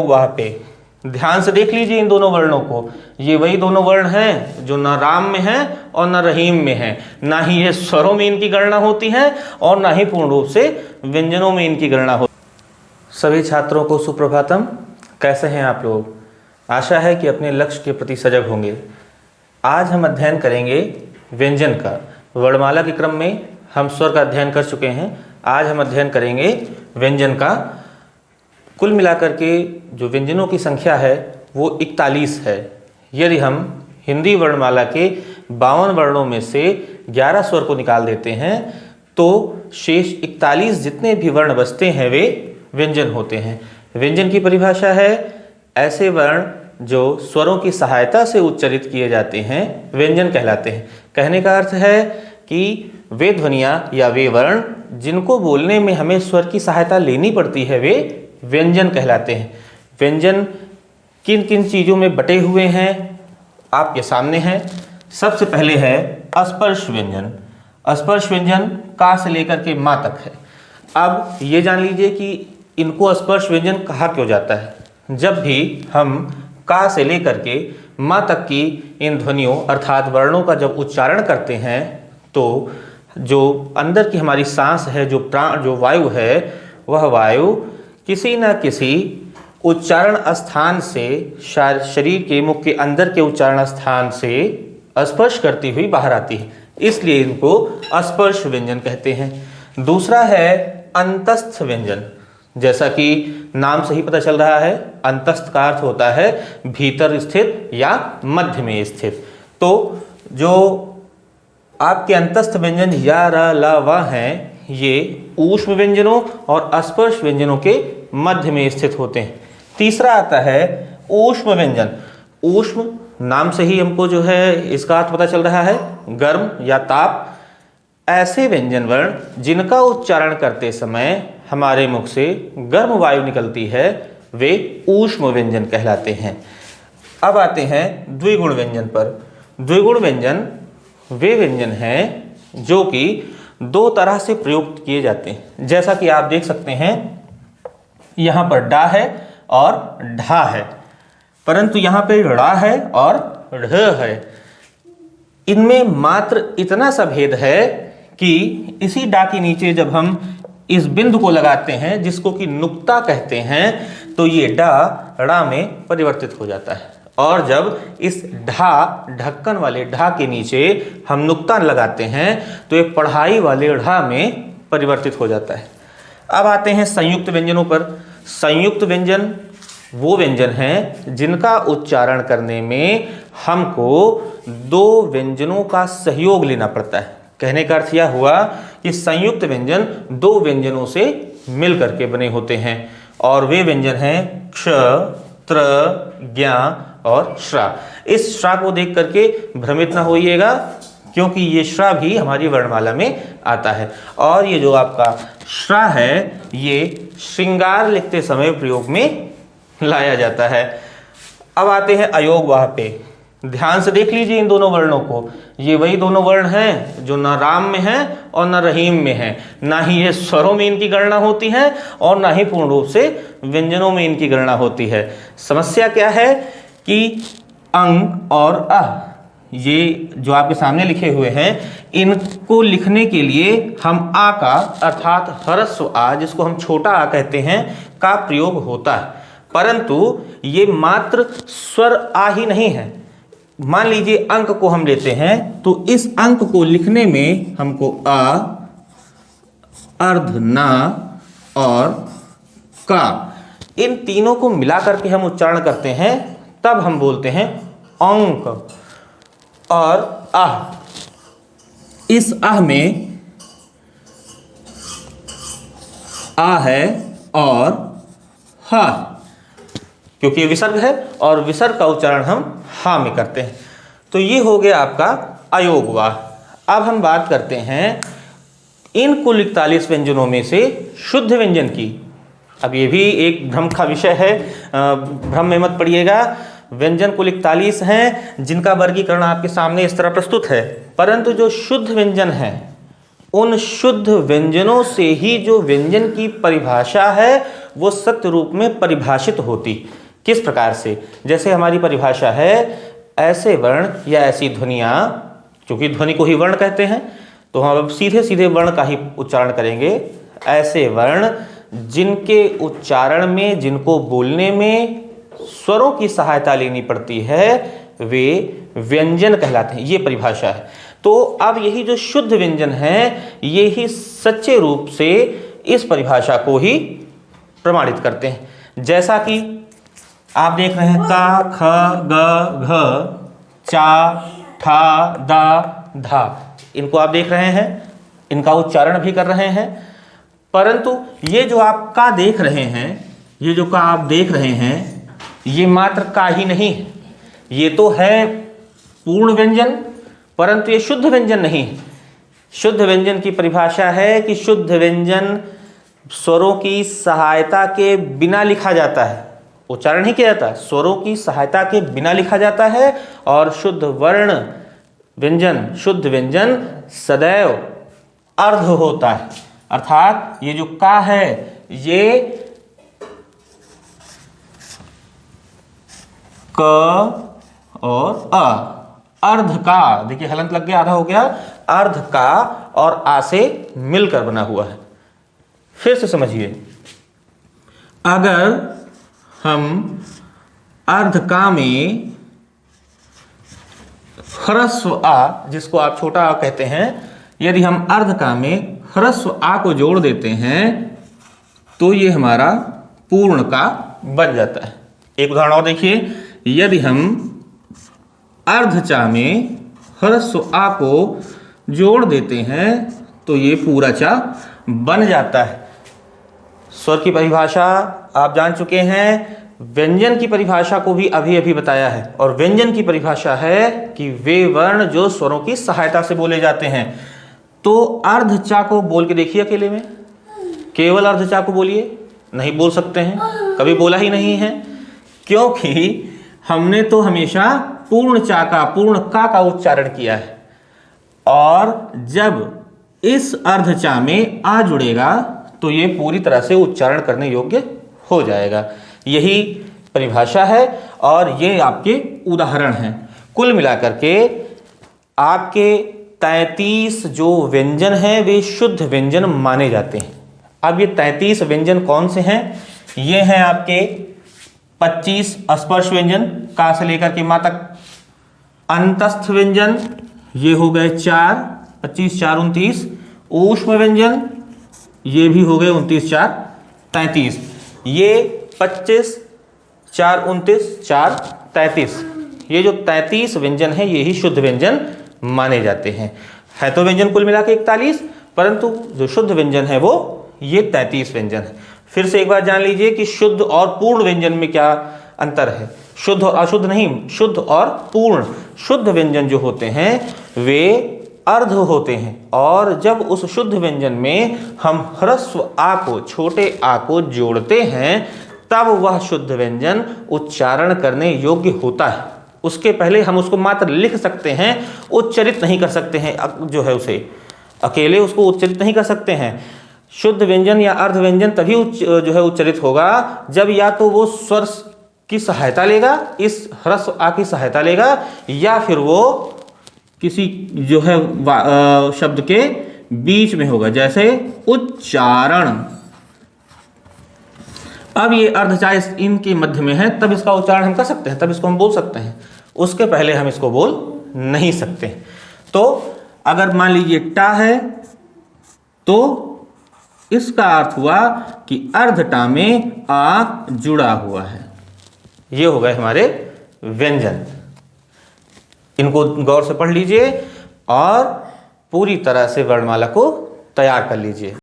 अयोग वाह पे। ध्यान से देख लीजिए इन दोनों वर्णों को, ये वही दोनों वर्ण हैं जो न राम में हैं और न रहीम में हैं। ना ही ये स्वरों में इनकी गणना होती है और ना ही पूर्ण रूप से व्यंजनों में इनकी गणना होती है। सभी छात्रों को सुप्रभातम। कैसे हैं आप लोग? आशा है कि अपने लक्ष्य के प्रति सजग होंगे। आज हम अध्ययन करेंगे व्यंजन का। वर्णमाला के क्रम में हम स्वर का अध्ययन कर चुके हैं। आज हम अध्ययन करेंगे व्यंजन का। कुल मिलाकर के जो व्यंजनों की संख्या है वो 41 है। यदि हम हिंदी वर्णमाला के 52 वर्णों में से 11 स्वर को निकाल देते हैं तो शेष 41 जितने भी वर्ण बचते हैं वे व्यंजन होते हैं। व्यंजन की परिभाषा है ऐसे वर्ण जो स्वरों की सहायता से उच्चारित किए जाते हैं व्यंजन कहलाते हैं। कहने का अर्थ है कि वे ध्वनियाँ या वे वर्ण जिनको बोलने में हमें स्वर की सहायता लेनी पड़ती है वे व्यंजन कहलाते हैं। व्यंजन किन किन चीज़ों में बटे हुए हैं आपके सामने हैं। सबसे पहले है स्पर्श व्यंजन। स्पर्श व्यंजन का से लेकर के माँ तक है। अब ये जान लीजिए कि इनको स्पर्श व्यंजन कहा क्यों जाता है। जब भी हम का से लेकर के माँ तक की इन ध्वनियों अर्थात वर्णों का जब उच्चारण करते हैं तो जो अंदर की हमारी सांस है, जो प्राण, जो वायु है, वह वायु किसी न किसी उच्चारण स्थान से शरीर के मुख के अंदर के उच्चारण स्थान से स्पर्श करती हुई बाहर आती है, इसलिए इनको स्पर्श व्यंजन कहते हैं। दूसरा है अंतस्थ व्यंजन। जैसा कि नाम से ही पता चल रहा है, अंतस्थ का अर्थ होता है भीतर स्थित या मध्य में स्थित। तो जो आपके अंतस्थ व्यंजन या र ल व हैं ये ऊष्म व्यंजनों और स्पर्श व्यंजनों के मध्य में स्थित होते हैं। तीसरा आता है ऊष्म व्यंजन। ऊष्म नाम से ही हमको जो है इसका अर्थ पता चल रहा है गर्म या ताप। ऐसे व्यंजन वर्ण जिनका उच्चारण करते समय हमारे मुख से गर्म वायु निकलती है वे ऊष्म व्यंजन कहलाते हैं। अब आते हैं द्विगुण व्यंजन पर। द्विगुण व्यंजन वे व्यंजन हैं जो कि दो तरह से प्रयुक्त किए जाते हैं। जैसा कि आप देख सकते हैं यहाँ पर डा है और ढा है, परंतु यहाँ पे ड़ा है और ढ है। इनमें मात्र इतना सा भेद है कि इसी डा के नीचे जब हम इस बिंदु को लगाते हैं जिसको कि नुक्ता कहते हैं तो ये डा ड़ा में परिवर्तित हो जाता है, और जब इस ढा ढक्कन वाले ढा के नीचे हम नुक्ता लगाते हैं तो ये पढ़ाई वाले ढा में परिवर्तित हो जाता है। अब आते हैं संयुक्त व्यंजनों पर। संयुक्त व्यंजन वो व्यंजन हैं जिनका उच्चारण करने में हमको दो व्यंजनों का सहयोग लेना पड़ता है। कहने का अर्थ यह हुआ कि संयुक्त व्यंजन दो व्यंजनों से मिल करके बने होते हैं, और वे व्यंजन हैं क्ष, त्र, ज्ञा और श्रा। इस श्रा को देख करके भ्रमित ना होइएगा क्योंकि ये श्रा भी हमारी वर्णमाला में आता है, और ये जो आपका श्रा है ये श्रृंगार लिखते समय प्रयोग में लाया जाता है। अब आते हैं अयोग वाह पे। ध्यान से देख लीजिए इन दोनों वर्णों को, ये वही दोनों वर्ण हैं जो न राम में हैं और न रहीम में हैं। ना ही ये स्वरों में इनकी गणना होती है और ना ही पूर्ण रूप से व्यंजनों में इनकी गणना होती है। समस्या क्या है कि अंग और अ ये जो आपके सामने लिखे हुए हैं इनको लिखने के लिए हम आ का अर्थात ह्रस्व आ, जिसको हम छोटा आ कहते हैं, का प्रयोग होता है, परंतु ये मात्र स्वर आ ही नहीं है। मान लीजिए अंक को हम लेते हैं तो इस अंक को लिखने में हमको अ, अर्ध, ना और का, इन तीनों को मिला करके हम उच्चारण करते हैं, तब हम बोलते हैं अंक। और आह, इस आह में आ है और हा, क्योंकि ये विसर्ग है और विसर्ग का उच्चारण हम हा में करते हैं। तो ये हो गया आपका अयोग वाह। अब हम बात करते हैं इन कुल 41 व्यंजनों में से शुद्ध व्यंजन की। अब ये भी एक भ्रम का विषय है, भ्रम में मत पड़िएगा। व्यंजन कुल 41 हैं जिनका वर्गीकरण आपके सामने इस तरह प्रस्तुत है, परंतु जो शुद्ध व्यंजन हैं उन शुद्ध व्यंजनों से ही जो व्यंजन की परिभाषा है वो सत्य रूप में परिभाषित होती। किस प्रकार से? जैसे हमारी परिभाषा है, ऐसे वर्ण या ऐसी ध्वनियाँ, क्योंकि ध्वनि को ही वर्ण कहते हैं, तो हम अब सीधे सीधे वर्ण का ही उच्चारण करेंगे। ऐसे वर्ण जिनके उच्चारण में, जिनको बोलने में स्वरों की सहायता लेनी पड़ती है, वे व्यंजन कहलाते हैं। ये परिभाषा है। तो अब यही जो शुद्ध व्यंजन है, ये ही सच्चे रूप से इस परिभाषा को ही प्रमाणित करते हैं। जैसा कि आप देख रहे हैं, का, ख, ग, घ, चा, ठा, दा, धा, इनको आप देख रहे हैं, इनका उच्चारण भी कर रहे हैं। परंतु ये जो आप का देख रहे हैं, ये जो का आप देख रहे हैं, ये मात्र का ही नहीं है, ये तो है पूर्ण व्यंजन, परंतु ये शुद्ध व्यंजन नहीं है। शुद्ध व्यंजन की परिभाषा है कि शुद्ध व्यंजन स्वरों की सहायता के बिना लिखा जाता है, उच्चारण ही किया जाता है, स्वरों की सहायता के बिना लिखा जाता है। और शुद्ध वर्ण व्यंजन, शुद्ध व्यंजन सदैव अर्ध होता है। अर्थात ये जो का है, ये क और अ, अर्ध का, देखिए हलंत लग गया, आधा हो गया, अर्ध का और आ से मिलकर बना हुआ है। फिर से समझिए, अगर हम अर्ध का में ह्रस्व आ, जिसको आप छोटा आ कहते हैं, यदि हम अर्ध का में ह्रस्व आ को जोड़ देते हैं तो ये हमारा पूर्ण का बन जाता है। एक उदाहरण और देखिए, यदि हम अर्ध चा में ह्रस्व आ को जोड़ देते हैं तो ये पूरा चा बन जाता है। स्वर की परिभाषा आप जान चुके हैं, व्यंजन की परिभाषा को भी अभी अभी बताया है। और व्यंजन की परिभाषा है कि वे वर्ण जो स्वरों की सहायता से बोले जाते हैं। तो अर्ध चा को बोल के देखिए अकेले में, केवल अर्ध चा को बोलिए, नहीं बोल सकते हैं, कभी बोला ही नहीं है, क्योंकि हमने तो हमेशा पूर्ण चा का, पूर्ण का उच्चारण किया है। और जब इस अर्ध चा में आ जुड़ेगा तो ये पूरी तरह से उच्चारण करने योग्य हो जाएगा। यही परिभाषा है और ये आपके उदाहरण हैं। कुल मिलाकर के आपके 33 जो व्यंजन हैं वे शुद्ध व्यंजन माने जाते हैं। अब ये 33 व्यंजन कौन से हैं? ये हैं आपके 25 स्पर्श व्यंजन, का से लेकर के मा तक। अंतस्थ व्यंजन ये हो गए 4, 25 4 29। ऊष्म व्यंजन ये भी हो गए 29 4 33। ये 25 4 29 4 33, ये जो 33 व्यंजन है ये ही शुद्ध व्यंजन माने जाते हैं। है तो व्यंजन कुल मिला के 41, परंतु जो शुद्ध व्यंजन है वो ये 33 व्यंजन है। फिर से एक बार जान लीजिए कि शुद्ध और पूर्ण व्यंजन में क्या अंतर है। शुद्ध और अशुद्ध नहीं, शुद्ध और पूर्ण। शुद्ध व्यंजन जो होते हैं वे अर्ध होते हैं, और जब उस शुद्ध व्यंजन में हम ह्रस्व आ को, छोटे आ को जोड़ते हैं तब वह शुद्ध व्यंजन उच्चारण करने योग्य होता है। उसके पहले हम उसको मात्र लिख सकते हैं, उच्चरित नहीं कर सकते हैं। जो है उसे अकेले उसको उच्चरित नहीं कर सकते हैं। शुद्ध व्यंजन या अर्ध व्यंजन तभी जो है उच्चरित होगा जब या तो वो स्वर की सहायता लेगा, इस ह्रस्व आ की सहायता लेगा, या फिर वो किसी जो है शब्द के बीच में होगा, जैसे उच्चारण। अब ये अर्धचा इनके मध्य में है, तब इसका उच्चारण हम कर सकते हैं, तब इसको हम बोल सकते हैं। उसके पहले हम इसको बोल नहीं सकते। तो अगर मान लीजिए टा है तो इसका अर्थ हुआ कि अर्धटा में आ जुड़ा हुआ है। ये हो गए हमारे व्यंजन। इनको गौर से पढ़ लीजिए और पूरी तरह से वर्णमाला को तैयार कर लीजिए।